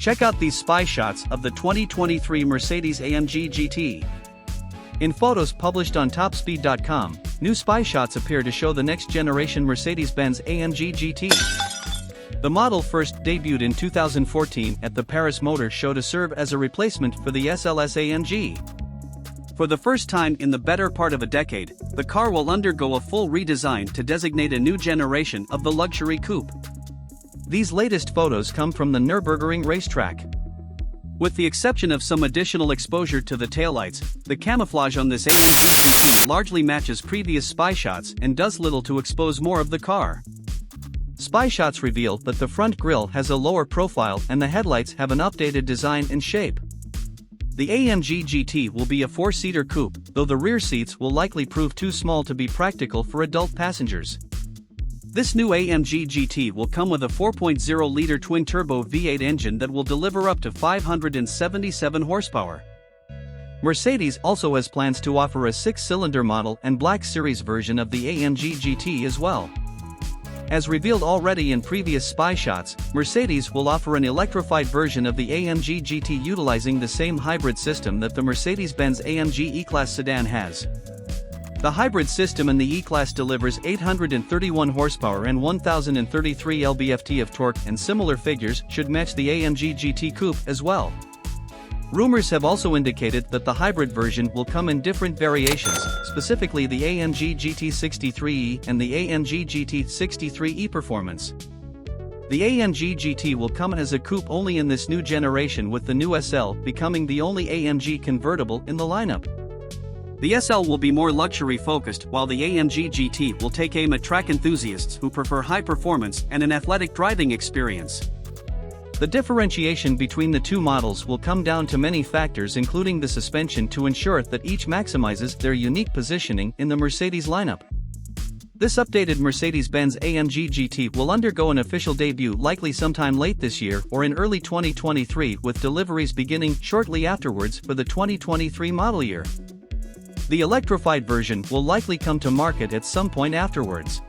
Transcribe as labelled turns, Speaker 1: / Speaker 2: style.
Speaker 1: Check out these spy shots of the 2023 Mercedes-AMG GT. In photos published on topspeed.com, new spy shots appear to show the next-generation Mercedes-Benz AMG GT. The model first debuted in 2014 at the Paris Motor Show to serve as a replacement for the SLS AMG. For the first time in the better part of a decade, the car will undergo a full redesign to designate a new generation of the luxury coupe. These latest photos come from the Nürburgring racetrack. With the exception of some additional exposure to the taillights, the camouflage on this AMG GT largely matches previous spy shots and does little to expose more of the car. Spy shots reveal that the front grille has a lower profile and the headlights have an updated design and shape. The AMG GT will be a 4-seater coupe, though the rear seats will likely prove too small to be practical for adult passengers. This new AMG GT will come with a 4.0-liter twin-turbo V8 engine that will deliver up to 577 horsepower. Mercedes also has plans to offer a 6-cylinder model and Black Series version of the AMG GT as well. As revealed already in previous spy shots, Mercedes will offer an electrified version of the AMG GT utilizing the same hybrid system that the Mercedes-Benz AMG E-Class sedan has. The hybrid system in the E-Class delivers 831 horsepower and 1033 lb-ft of torque, and similar figures should match the AMG GT Coupe as well. Rumors have also indicated that the hybrid version will come in different variations, specifically the AMG GT 63E and the AMG GT 63E Performance. The AMG GT will come as a coupe only in this new generation, with the new SL becoming the only AMG convertible in the lineup. The SL will be more luxury-focused, while the AMG GT will take aim at track enthusiasts who prefer high performance and an athletic driving experience. The differentiation between the two models will come down to many factors, including the suspension, to ensure that each maximizes their unique positioning in the Mercedes lineup. This updated Mercedes-Benz AMG GT will undergo an official debut likely sometime late this year or in early 2023, with deliveries beginning shortly afterwards for the 2023 model year. The electrified version will likely come to market at some point afterwards.